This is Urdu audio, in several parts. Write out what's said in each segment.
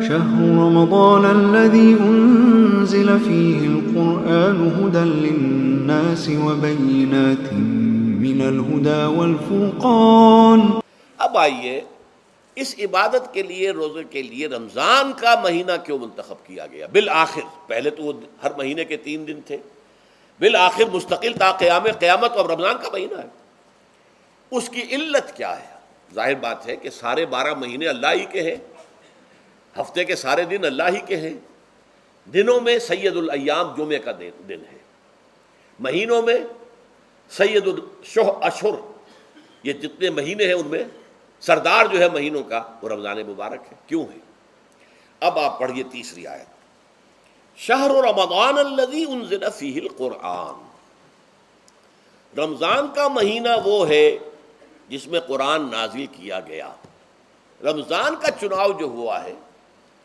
شهر رمضان الذي أنزل فيه القرآن هدى للناس وبينات من الهدى والفرقان۔ اب آئیے اس عبادت کے لیے، روزے کے لیے رمضان کا مہینہ کیوں منتخب کیا گیا بالآخر؟ پہلے تو وہ ہر مہینے کے 3 دن تھے، بالآخر مستقل تا قیامت اور رمضان کا مہینہ ہے۔ اس کی علت کیا ہے؟ ظاہر بات ہے کہ سارے 12 مہینے اللہ ہی کے ہیں، ہفتے کے سارے دن اللہ ہی کے ہیں، دنوں میں سید الایام جمعے کا دن ہے، مہینوں میں سید الاشہر، یہ جتنے مہینے ہیں ان میں سردار جو ہے مہینوں کا وہ رمضان مبارک ہے۔ کیوں ہے؟ اب آپ پڑھیے تیسری آیت، شہر رمضان الذی انزل فیہ القرآن۔ رمضان کا مہینہ وہ ہے جس میں قرآن نازل کیا گیا۔ رمضان کا چناؤ جو ہوا ہے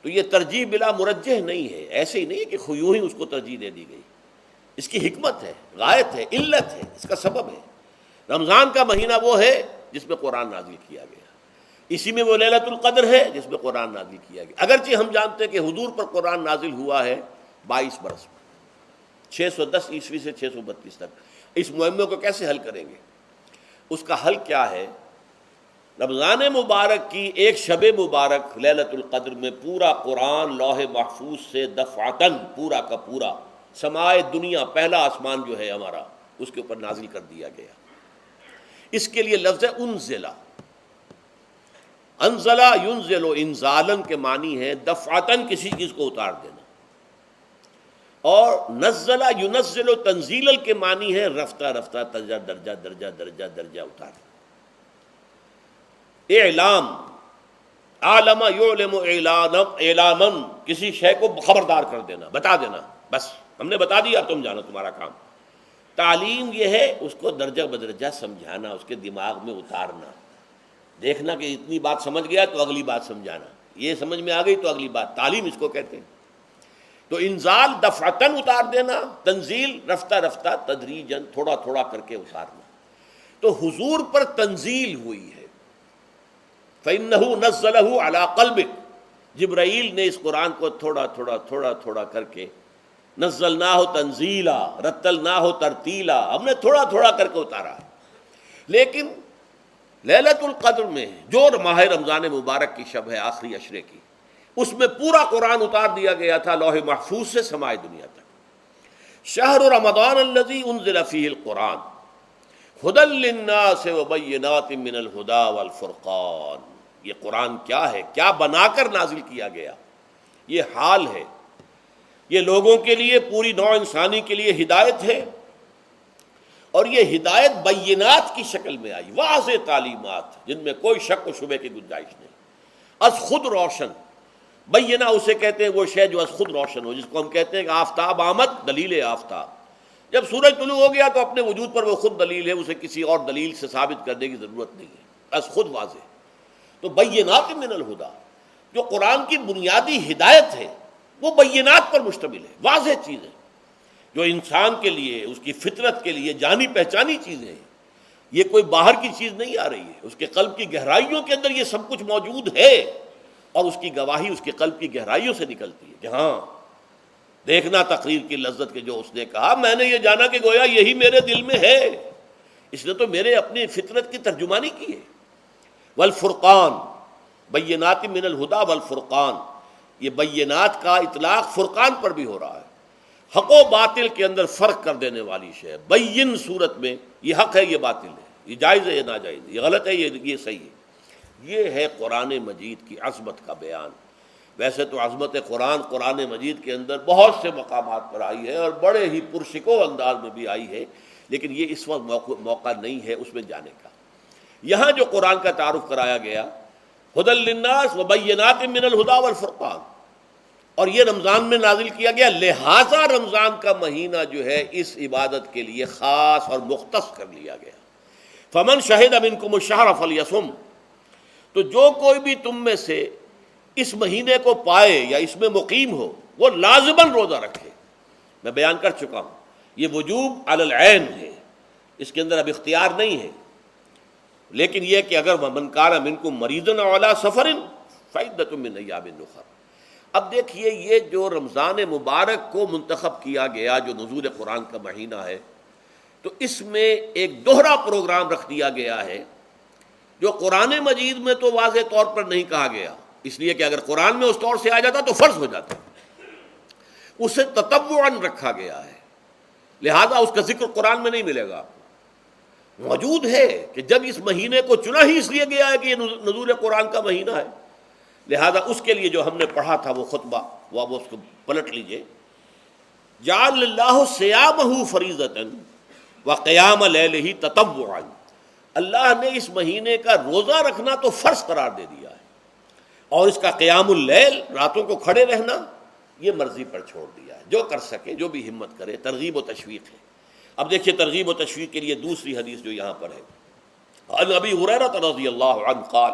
تو یہ ترجیح بلا مرجح نہیں ہے، ایسے ہی نہیں ہے کہ یوں ہی اس کو ترجیح دے دی گئی، اس کی حکمت ہے، غایت ہے، علت ہے، اس کا سبب ہے۔ رمضان کا مہینہ وہ ہے جس میں قرآن نازل کیا گیا، اسی میں وہ لیلۃ القدر ہے جس میں قرآن نازل کیا گیا۔ اگرچہ ہم جانتے ہیں کہ حضور پر قرآن نازل ہوا ہے 22 برس میں، 610 عیسوی سے 632 تک۔ اس معمے کو کیسے حل کریں گے؟ اس کا حل کیا ہے؟ رمضان مبارک کی ایک شب مبارک لیلۃ القدر میں پورا قرآن لوح محفوظ سے دفعتاً پورا کا پورا سمائے دنیا، پہلا آسمان جو ہے ہمارا، اس کے اوپر نازل کر دیا گیا۔ اس کے لیے لفظ ہے انزلہ، انزلہ ینزل انزالن کے معنی ہے دفعتاً کسی چیز کو اتار دینا، اور نزلہ ینزل تنزیلا کے معنی ہے رفتہ رفتہ درجہ درجہ درجہ درجہ درجہ اتارنا۔ اعلام، عالم یعلم اعلاما، کسی شے کو خبردار کر دینا، بتا دینا، بس ہم نے بتا دیا اب تم جانو، تمہارا کام۔ تعلیم یہ ہے اس کو درجہ بدرجہ سمجھانا، اس کے دماغ میں اتارنا، دیکھنا کہ اتنی بات سمجھ گیا تو اگلی بات سمجھانا، یہ سمجھ میں آ گئی تو اگلی بات، تعلیم اس کو کہتے ہیں۔ تو انزال دفعتاً اتار دینا، تنزیل رفتہ رفتہ تدریجاً تھوڑا تھوڑا کر کے اتارنا۔ تو حضور پر تنزیل ہوئی ہے، فَإِنَّهُ نَزَّلَهُ عَلَىٰ قَلْبِكَ، جبرائیل نے اس قرآن کو تھوڑا تھوڑا تھوڑا تھوڑا کر کے، نزلناہ تنزیلا، رتلناہ ترتیلا، ہم نے تھوڑا تھوڑا کر کے اتارا ہے۔ لیکن لیلۃ القدر میں جو ماہ رمضان مبارک کی شب ہے آخری عشرے کی، اس میں پورا قرآن اتار دیا گیا تھا لوح محفوظ سے سمائے دنیا تک۔ شہر رمضان الذی انزل فیہ القرآن ھدی للناس وبینات من الہدی والفرقان۔ یہ قرآن کیا ہے؟ کیا بنا کر نازل کیا گیا؟ یہ حال ہے، یہ لوگوں کے لیے، پوری نوع انسانی کے لیے ہدایت ہے، اور یہ ہدایت بینات کی شکل میں آئی، واضح تعلیمات جن میں کوئی شک و شبے کی گنجائش نہیں، از خود روشن۔ بینہ اسے کہتے ہیں وہ شے جو از خود روشن ہو، جس کو ہم کہتے ہیں کہ آفتاب آمد، دلیل آفتاب۔ جب سورج طلوع ہو گیا تو اپنے وجود پر وہ خود دلیل ہے، اسے کسی اور دلیل سے ثابت کرنے کی ضرورت نہیں ہے، از خود واضح۔ تو بینات من الہدی، جو قرآن کی بنیادی ہدایت ہے وہ بینات پر مشتمل ہے، واضح چیز ہے، جو انسان کے لیے، اس کی فطرت کے لیے جانی پہچانی چیزیں ہیں۔ یہ کوئی باہر کی چیز نہیں آ رہی ہے، اس کے قلب کی گہرائیوں کے اندر یہ سب کچھ موجود ہے، اور اس کی گواہی اس کے قلب کی گہرائیوں سے نکلتی ہے کہ ہاں دیکھنا تقریر کی لذت کے جو اس نے کہا، میں نے یہ جانا کہ گویا یہی میرے دل میں ہے، اس نے تو میرے اپنی فطرت کی ترجمانی کی ہے۔ والفرقان، بینات من الہدی والفرقان، یہ بینات کا اطلاق فرقان پر بھی ہو رہا ہے، حق و باطل کے اندر فرق کر دینے والی شے۔ بین صورت میں یہ حق ہے، یہ باطل ہے، یہ جائز ہے، یہ ناجائز ہے، یہ غلط ہے، یہ صحیح ہے۔ یہ ہے قرآن مجید کی عظمت کا بیان۔ ویسے تو عظمت قرآن مجید کے اندر بہت سے مقامات پر آئی ہے اور بڑے ہی پرشکو انداز میں بھی آئی ہے، لیکن یہ اس وقت موقع نہیں ہے اس میں جانے کا۔ یہاں جو قرآن کا تعارف کرایا گیا، ھدی للناس وبینات من الہدی والفرقان، اور یہ رمضان میں نازل کیا گیا، لہٰذا رمضان کا مہینہ جو ہے اس عبادت کے لیے خاص اور مختص کر لیا گیا۔ فمن شہد منکم الشہر فلیصم، تو جو کوئی بھی تم میں سے اس مہینے کو پائے یا اس میں مقیم ہو وہ لازماً روزہ رکھے۔ میں بیان کر چکا ہوں، یہ وجوب علی العین ہے، اس کے اندر اب اختیار نہیں ہے، لیکن یہ کہ اگر من کان منکم مریضا علی سفر فعدۃ من ایام اخر، اب دیکھیے یہ جو رمضان مبارک کو منتخب کیا گیا جو نزول قرآن کا مہینہ ہے، تو اس میں ایک دوہرا پروگرام رکھ دیا گیا ہے جو قرآن مجید میں تو واضح طور پر نہیں کہا گیا، اس لیے کہ اگر قرآن میں اس طور سے آ جاتا تو فرض ہو جاتا، اسے تطوعاً رکھا گیا ہے، لہذا اس کا ذکر قرآن میں نہیں ملے گا۔ موجود ہے کہ جب اس مہینے کو چنا ہی اس لیے گیا ہے کہ یہ نزول قرآن کا مہینہ ہے، لہذا اس کے لیے جو ہم نے پڑھا تھا وہ خطبہ، وہ اس کو پلٹ لیجئے، جعل اللہ صیامہ فریضۃ وقیام لیلہ تطوعا، اللہ نے اس مہینے کا روزہ رکھنا تو فرض قرار دے دیا ہے، اور اس کا قیام اللیل، راتوں کو کھڑے رہنا، یہ مرضی پر چھوڑ دیا ہے، جو کر سکے، جو بھی ہمت کرے، ترغیب و تشویق ہے۔ اب دیکھیے ترغیب و تشویق کے لیے دوسری حدیث جو یہاں پر ہے، عن ابی ہریرہ رضی اللہ عنہ قال،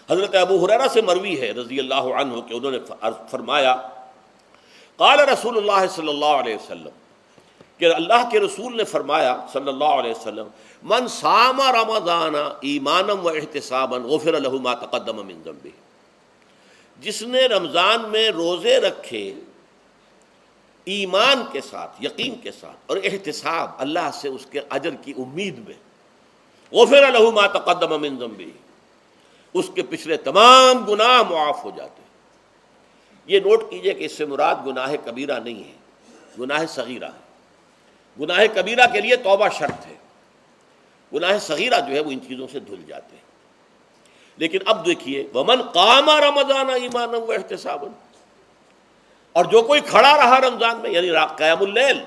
حضرت ابو ہریرہ سے مروی ہے رضی اللہ عنہ کہ انہوں نے فرمایا، قال رسول اللہ صلی اللہ علیہ وسلم، کہ اللہ کے رسول نے فرمایا صلی اللہ علیہ وسلم، من صام رمضان ایمانا و احتسابا غفر له ما تقدم من ذنبه، جس نے رمضان میں روزے رکھے ایمان کے ساتھ، یقین کے ساتھ، اور احتساب، اللہ سے اس کے اجر کی امید میں، غفر له ما تقدم من ذنبه، اس کے پچھلے تمام گناہ معاف ہو جاتے ہیں۔ یہ نوٹ کیجئے کہ اس سے مراد گناہ کبیرہ نہیں ہے، گناہ صغیرہ ہے۔ گناہ کبیرہ کے لیے توبہ شرط ہے، گناہ صغیرہ جو ہے وہ ان چیزوں سے دھل جاتے ہیں۔ لیکن اب دیکھیے، ومن قام رمضان ایمانا و احتسابا، اور جو کوئی کھڑا رہا رمضان میں، یعنی قیام اللیل،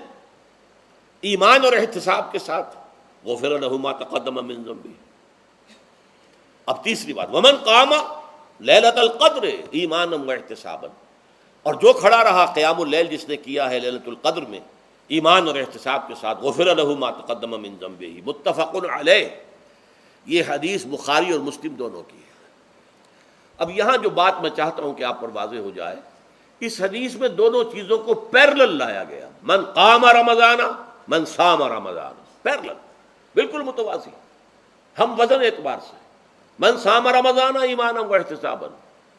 ایمان اور احتساب کے ساتھ، غفر له ما تقدم من ذنبه۔ اب تیسری بات، ومن قام لیلۃ القدر ایمانا و احتسابا، اور جو کھڑا رہا قیام اللیل جس نے کیا ہے لیلۃ القدر میں ایمان اور احتساب کے ساتھ، غفر له ما تقدم من ذنبه، متفق علیہ۔ یہ حدیث بخاری اور مسلم دونوں کی ہے۔ اب یہاں جو بات میں چاہتا ہوں کہ آپ پر واضح ہو جائے، اس حدیث میں دونوں چیزوں کو پیرلل لایا گیا، من قام رمضان، من صام رمضان، پیرلل، بالکل متوازی، ہم وزن اعتبار سے، من صام رمضان ایمانا و احتسابا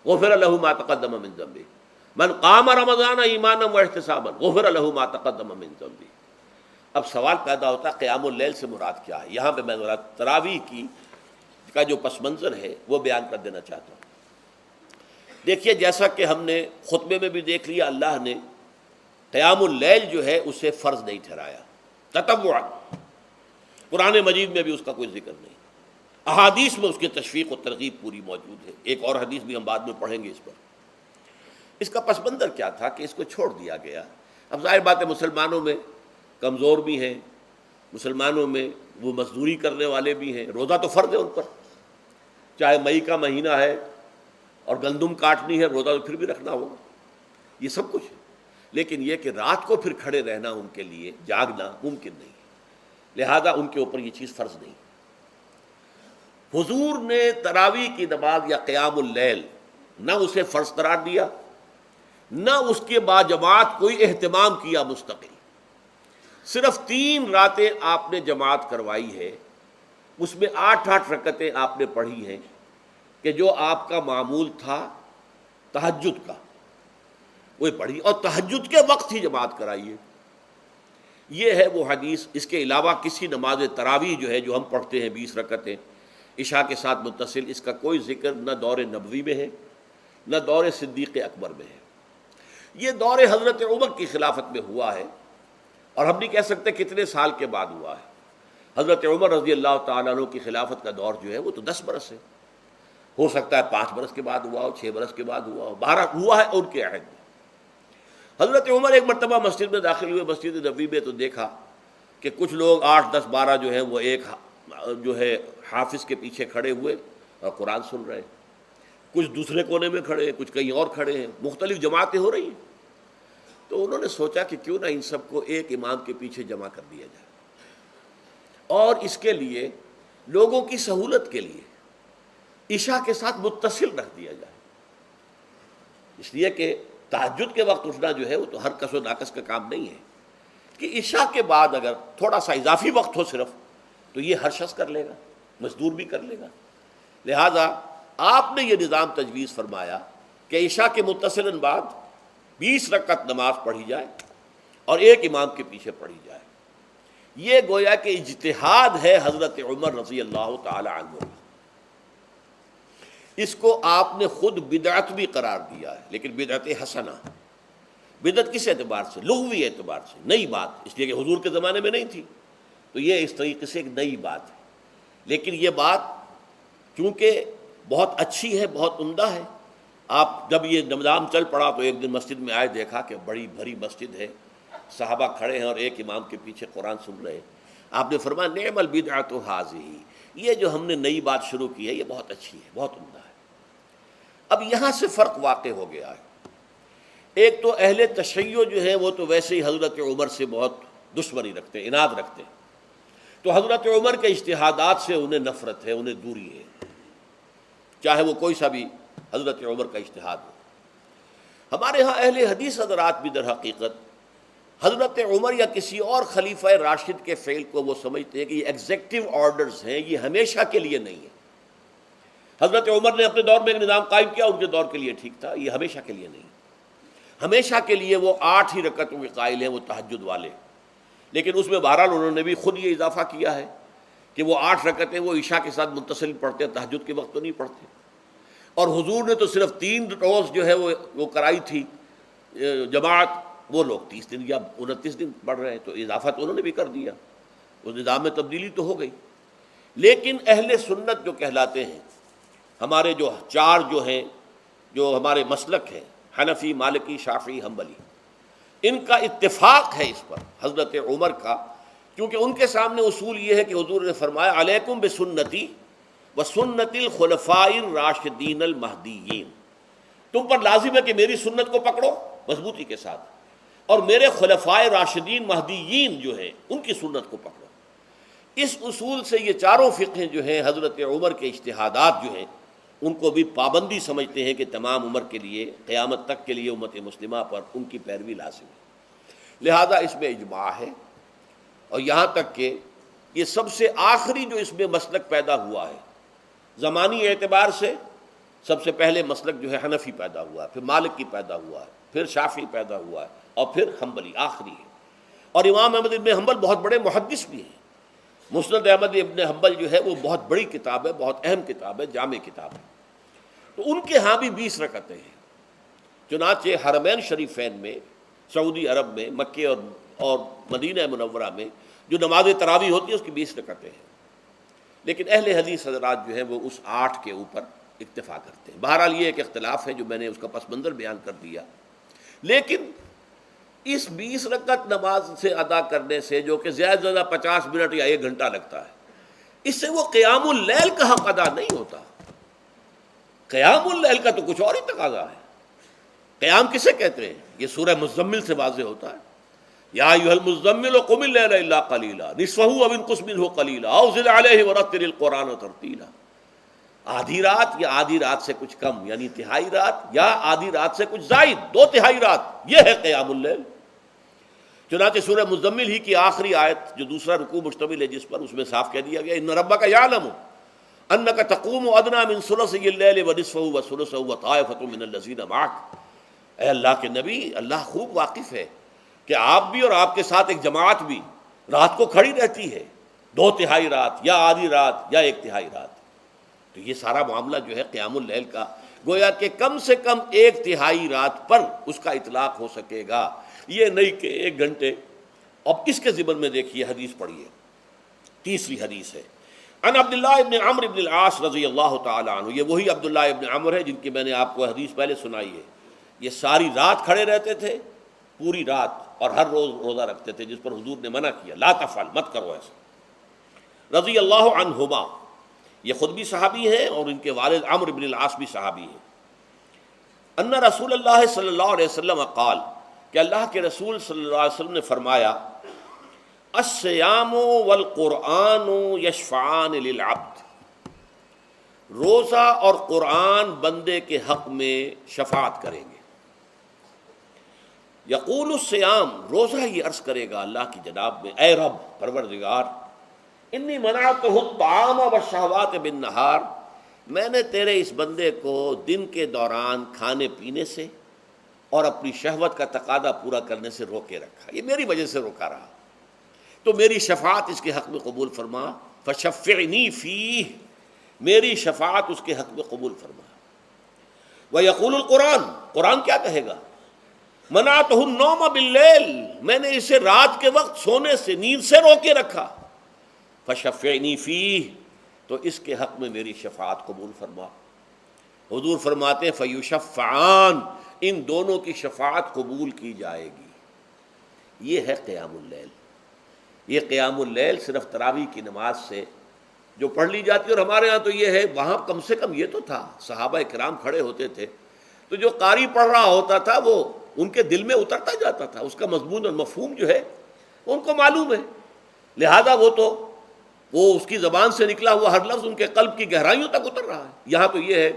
غفر له ما تقدم من ذنبه، من قام رمضان ایمانا و احتسابا غفر له ما تقدم من ذنبه۔ اب سوال پیدا ہوتا ہے قیام اللیل سے مراد کیا ہے؟ یہاں پہ میں ذرا تراویح کا جو پس منظر ہے وہ بیان کر دینا چاہتا ہوں۔ دیکھیے، جیسا کہ ہم نے خطبے میں بھی دیکھ لیا، اللہ نے قیام اللیل جو ہے اسے فرض نہیں ٹھہرایا، تطوعا، قرآن مجید میں بھی اس کا کوئی ذکر نہیں، احادیث میں اس کی تشویق و ترغیب پوری موجود ہے، ایک اور حدیث بھی ہم بعد میں پڑھیں گے اس پر۔ اس کا پس منظر کیا تھا کہ اس کو چھوڑ دیا گیا۔ اب ظاہر بات ہے مسلمانوں میں کمزور بھی ہیں، مسلمانوں میں وہ مزدوری کرنے والے بھی ہیں، روزہ تو فرض ہے ان پر، چاہے مئی کا مہینہ ہے اور گندم کاٹنی ہے، روزہ تو پھر بھی رکھنا ہوگا، یہ سب کچھ ہے، لیکن یہ کہ رات کو پھر کھڑے رہنا ان کے لیے، جاگنا ممکن نہیں ہے، لہذا ان کے اوپر یہ چیز فرض نہیں۔ حضور نے تراویح کی نماز یا قیام اللیل نہ اسے فرض قرار دیا، نہ اس کے بعد جماعت کوئی اہتمام کیا مستقل، صرف 3 راتیں آپ نے جماعت کروائی ہے، اس میں 8 رکعتیں آپ نے پڑھی ہیں، کہ جو آپ کا معمول تھا تہجد کا وہ پڑھی، اور تہجد کے وقت ہی جماعت کرائیے۔ یہ ہے وہ حدیث۔ اس کے علاوہ کسی نماز تراویح جو ہے جو ہم پڑھتے ہیں 20 رکعتیں عشاء کے ساتھ متصل، اس کا کوئی ذکر نہ دور نبوی میں ہے نہ دور صدیق اکبر میں ہے۔ یہ دور حضرت عمر کی خلافت میں ہوا ہے، اور ہم نہیں کہہ سکتے کتنے سال کے بعد ہوا ہے۔ حضرت عمر رضی اللہ تعالیٰ عنہ کی خلافت کا دور جو ہے وہ تو 10 برس ہے، ہو سکتا ہے 5 برس کے بعد ہوا ہو، 6 برس کے بعد ہوا ہو، 12 ہوا ہے ان کے عہد میں۔ حضرت عمر ایک مرتبہ مسجد میں داخل ہوئے، مسجد نبوی میں، تو دیکھا کہ کچھ لوگ 8 10 12 جو ہیں وہ ایک جو ہے حافظ کے پیچھے کھڑے ہوئے اور قرآن سن رہے ہیں، کچھ دوسرے کونے میں کھڑے ہیں، کچھ کہیں اور کھڑے ہیں، مختلف جماعتیں ہو رہی ہیں۔ تو انہوں نے سوچا کہ کیوں نہ ان سب کو ایک امام کے پیچھے جمع کر دیا جائے، اور اس کے لیے لوگوں کی سہولت کے لیے عشاء کے ساتھ متصل رکھ دیا جائے، اس لیے کہ تہجد کے وقت اٹھنا جو ہے وہ تو ہر کس و ناقص کا کام نہیں ہے، کہ عشاء کے بعد اگر تھوڑا سا اضافی وقت ہو صرف، تو یہ ہر شخص کر لے گا، مزدور بھی کر لے گا۔ لہذا آپ نے یہ نظام تجویز فرمایا کہ عشاء کے متصلاً بعد 20 رکعت نماز پڑھی جائے اور ایک امام کے پیچھے پڑھی جائے۔ یہ گویا کہ اجتہاد ہے حضرت عمر رضی اللہ تعالی عنہ کا۔ اس کو آپ نے خود بدعت بھی قرار دیا ہے، لیکن بدعت حسنہ۔ بدعت کس اعتبار سے؟ لغوی اعتبار سے، نئی بات، اس لیے کہ حضور کے زمانے میں نہیں تھی، تو یہ اس طریقے سے ایک نئی بات ہے۔ لیکن یہ بات چونکہ بہت اچھی ہے، بہت عمدہ ہے، آپ جب یہ نظام چل پڑا تو ایک دن مسجد میں آئے، دیکھا کہ بڑی بھری مسجد ہے، صحابہ کھڑے ہیں اور ایک امام کے پیچھے قرآن سن رہے ہیں۔ آپ نے فرمایا نعم البدعۃ ھذہ، یہ جو ہم نے نئی بات شروع کی ہے یہ بہت اچھی ہے، بہت عمدہ ہے۔ اب یہاں سے فرق واقع ہو گیا ہے۔ ایک تو اہل تشیع جو ہے وہ تو ویسے ہی حضرت عمر سے بہت دشمنی رکھتے ہیں، عناد رکھتے ہیں، تو حضرت عمر کے اجتہادات سے انہیں نفرت ہے، انہیں دوری ہے، چاہے وہ کوئی سا بھی حضرت عمر کا اجتہاد ہو۔ ہمارے ہاں اہل حدیث حضرات بھی در حقیقت حضرت عمر یا کسی اور خلیفہ راشد کے فعل کو وہ سمجھتے ہیں کہ یہ ایگزیکٹو آرڈرز ہیں، یہ ہمیشہ کے لیے نہیں ہے۔ حضرت عمر نے اپنے دور میں ایک نظام قائم کیا، ان کے دور کے لیے ٹھیک تھا، یہ ہمیشہ کے لیے نہیں۔ ہمیشہ کے لیے وہ 8 ہی رکعتوں کے قائل ہیں، وہ تہجد والے، لیکن اس میں بہرحال انہوں نے بھی خود یہ اضافہ کیا ہے کہ وہ 8 رکعتیں وہ عشاء کے ساتھ متصل پڑھتے ہیں، تہجد کے وقت تو نہیں پڑھتے۔ اور حضور نے تو صرف 3 روز جو ہے وہ کرائی تھی جماعت، وہ لوگ 30 دن یا 29 دن پڑھ رہے ہیں، تو اضافہ تو انہوں نے بھی کر دیا، اس نظام میں تبدیلی تو ہو گئی۔ لیکن اہل سنت جو کہلاتے ہیں، ہمارے جو 4 جو ہیں، جو ہمارے مسلک ہیں، حنفی، مالکی، شافعی، حنبلی، ان کا اتفاق ہے اس پر حضرت عمر کا، کیونکہ ان کے سامنے اصول یہ ہے کہ حضور نے فرمایا علیکم بسنتی وسنت الخلفاء الراشدین المہدیین، تم پر لازم ہے کہ میری سنت کو پکڑو مضبوطی کے ساتھ، اور میرے خلفائے راشدین مہدیین جو ہیں ان کی سنت کو پکڑو۔ اس اصول سے یہ چاروں فقہیں جو ہیں حضرت عمر کے اجتہادات جو ہیں ان کو بھی پابندی سمجھتے ہیں کہ تمام عمر کے لیے، قیامت تک کے لیے امت مسلمہ پر ان کی پیروی لازم ہے، لہذا اس میں اجماع ہے۔ اور یہاں تک کہ یہ سب سے آخری جو اس میں مسلک پیدا ہوا ہے زمانی اعتبار سے، سب سے پہلے مسلک جو ہے حنفی پیدا ہوا ہے، پھر مالک کی پیدا ہوا ہے، پھر شافعی پیدا ہوا ہے، اور پھر حنبلی آخری ہے۔ اور امام احمد ابن حنبل بہت بڑے محدث بھی ہیں، مسند احمد ابن حنبل جو ہے وہ بہت بڑی کتاب ہے، بہت اہم کتاب ہے، جامع کتاب ہے، تو ان کے ہاں بھی 20 رکعتیں ہیں۔ چنانچہ حرمین شریفین میں، سعودی عرب میں، مکے اور مدینہ منورہ میں جو نماز تراویح ہوتی ہے اس کی 20 رکعتیں ہیں، لیکن اہل حدیث حضرات جو ہیں وہ اس 8 کے اوپر اکتفا کرتے ہیں۔ بہرحال یہ ایک اختلاف ہے جو میں نے اس کا پس منظر بیان کر دیا، لیکن اس 20 رکعت نماز سے ادا کرنے سے، جو کہ زیادہ سے زیادہ 50 منٹ یا 1 گھنٹہ لگتا ہے، اس سے وہ قیام اللیل کا حق ادا نہیں ہوتا۔ قیام اللیل کا تو کچھ اور ہی تقاضا ہے۔ قیام کسے کہتے ہیں؟ یہ سورہ مزمل سے واضح ہوتا ہے، یا ایھا المزمل قم اللیل الا قلیلا نصفہ او انقص منہ قلیلا او زد علیہ ورتل القرآن ترتیلا۔ آدھی رات یا آدھی رات سے کچھ کم، یعنی تہائی رات، یا آدھی رات سے کچھ زائد، 2/3 رات، یہ ہے قیام اللیل۔ چنانچہ سورہ مزمل ہی کی آخری آیت جو دوسرا رکوع مشتمل ہے جس پر، اس میں صاف کہہ دیا گیا ان ربک یعلم انک تقوم ادنی من ثلثی اللیل ونصفہ وثلثہ وطائفۃ من الذین معک۔ اے اللہ کے نبی، اللہ خوب واقف ہے کہ آپ بھی اور آپ کے ساتھ ایک جماعت بھی رات کو کھڑی رہتی ہے، 2/3 رات یا آدھی رات یا 1/3 رات۔ تو یہ سارا معاملہ جو ہے قیام اللیل کا، گویا کہ کم سے کم 1/3 رات پر اس کا اطلاق ہو سکے گا، یہ نہیں کہ 1 گھنٹے۔ اب اس کے ضمن میں دیکھیے حدیث پڑھیے، تیسری حدیث ہے ان عبداللہ ابن عمرو ابن العاص رضی اللہ تعالی عنہ۔ یہ وہی عبداللہ ابن عمرو ہے جن کی میں نے آپ کو حدیث پہلے سنائی ہے۔ یہ ساری رات کھڑے رہتے تھے، پوری رات، اور ہر روز روزہ رکھتے تھے، جس پر حضور نے منع کیا، لا تفعل، مت کرو ایسا، رضی اللہ عنہما۔ یہ خود بھی صحابی ہیں اور ان کے والد عمرو بن العاص بھی صحابی ہیں۔ ان رسول اللہ صلی اللہ علیہ وسلم قال، کہ اللہ کے رسول صلی اللہ علیہ وسلم نے فرمایا الصیام والقرآن یشفعان للعبد، روزہ اور قرآن بندے کے حق میں شفاعت کریں گے۔ یقول الصیام، روزہ یہ عرض کرے گا اللہ کی جناب میں، اے رب پروردگار، انی منعتہ الطعام والشہوات بالنہار میں نے تیرے اس بندے کو دن کے دوران کھانے پینے سے اور اپنی شہوت کا تقاضا پورا کرنے سے روکے رکھا، یہ میری وجہ سے روکا رہا، تو میری شفاعت اس کے حق میں قبول فرما، فشفعنی فیہ، میری شفاعت اس کے حق میں قبول فرما۔ وَيَقُولُ الْقُرْآنُ، قرآن کیا کہے گا؟ مَنَعْتُهُ النَّوْمَ بِاللَّيْلِ، میں نے اسے رات کے وقت سونے سے، نیند سے روکے رکھا، فشفعنی فیہ، تو اس کے حق میں میری شفاعت قبول فرما۔ حضور فرماتے ہیں فیشفعان، ان دونوں کی شفاعت قبول کی جائے گی۔ یہ ہے قیام اللیل۔ یہ قیام اللیل صرف تراویح کی نماز سے جو پڑھ لی جاتی ہے، اور ہمارے ہاں تو یہ ہے، وہاں کم سے کم یہ تو تھا، صحابہ کرام کھڑے ہوتے تھے تو جو قاری پڑھ رہا ہوتا تھا وہ ان کے دل میں اترتا جاتا تھا، اس کا مضمون اور مفہوم جو ہے ان کو معلوم ہے، لہذا وہ اس کی زبان سے نکلا ہوا ہر لفظ ان کے قلب کی گہرائیوں تک اتر رہا ہے۔ یہاں تو یہ ہے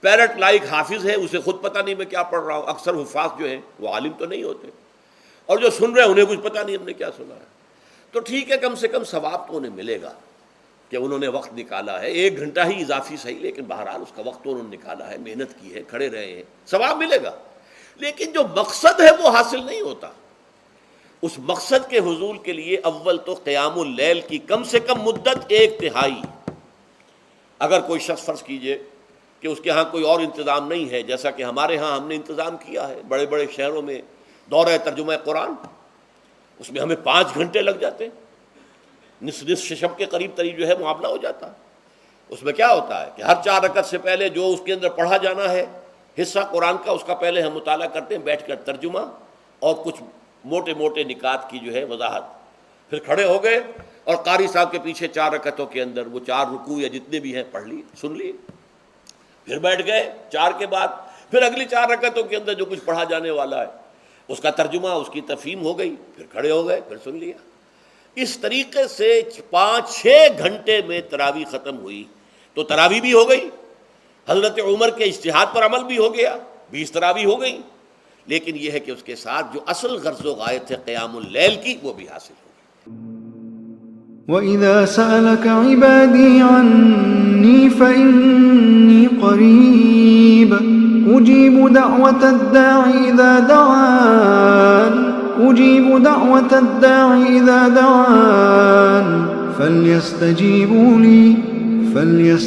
پیرٹ لائک حافظ ہے، اسے خود پتہ نہیں میں کیا پڑھ رہا ہوں، اکثر حفاظ جو ہیں وہ عالم تو نہیں ہوتے، اور جو سن رہے ہیں انہیں کچھ پتہ نہیں ہم نے کیا سنا ہے، تو ٹھیک ہے، کم سے کم ثواب تو انہیں ملے گا کہ انہوں نے وقت نکالا ہے، 1 گھنٹہ ہی اضافی صحیح، لیکن بہرحال اس کا وقت تو انہوں نے نکالا ہے، محنت کی ہے، کھڑے رہے ہیں، ثواب ملے گا۔ لیکن جو مقصد ہے وہ حاصل نہیں ہوتا۔ اس مقصد کے حصول کے لیے اول تو قیام اللیل کی کم سے کم مدت 1/3۔ اگر کوئی شخص فرض کیجئے کہ اس کے ہاں کوئی اور انتظام نہیں ہے، جیسا کہ ہمارے ہاں ہم نے انتظام کیا ہے، بڑے بڑے شہروں میں دورہ ترجمہ قرآن، اس میں ہمیں 5 گھنٹے لگ جاتے ہیں، نصف شب کے قریب تری جو ہے معاملہ ہو جاتا ہے۔ اس میں کیا ہوتا ہے کہ ہر 4 رکعت سے پہلے جو اس کے اندر پڑھا جانا ہے حصہ قرآن کا، اس کا پہلے ہم مطالعہ کرتے ہیں بیٹھ کر، ترجمہ اور کچھ موٹے موٹے نکات کی جو ہے وضاحت، پھر کھڑے ہو گئے اور قاری صاحب کے پیچھے 4 رکعتوں کے اندر وہ 4 رکوع یا جتنے بھی ہیں پڑھ لی، سن لی، پھر بیٹھ گئے 4 کے بعد پھر اگلی 4 رکعتوں کے اندر جو کچھ پڑھا جانے والا ہے اس کا ترجمہ، اس کی تفہیم ہو گئی، پھر کھڑے ہو گئے، پھر سن لیا۔ اس طریقے سے 5-6 گھنٹے میں تراویح ختم ہوئی، تو تراویح بھی ہو گئی، حضرت عمر کے اجتہاد پر عمل بھی ہو گیا، 20 تراویح ہو گئی، لیکن یہ ہے کہ اس کے ساتھ جو اصل غرض و غایت ہے قیام اللیل کی وہ بھی حاصل ہو گئی۔ وَإِذَا سَأَلَكَ عِبَادِي عَنِّي فَإِنِّي قَرِيبٌ أُجِيبُ دَعْوَةَ الدَّاعِ إِذَا دَعَانِ فَلْيَسْتَجِيبُوا لِي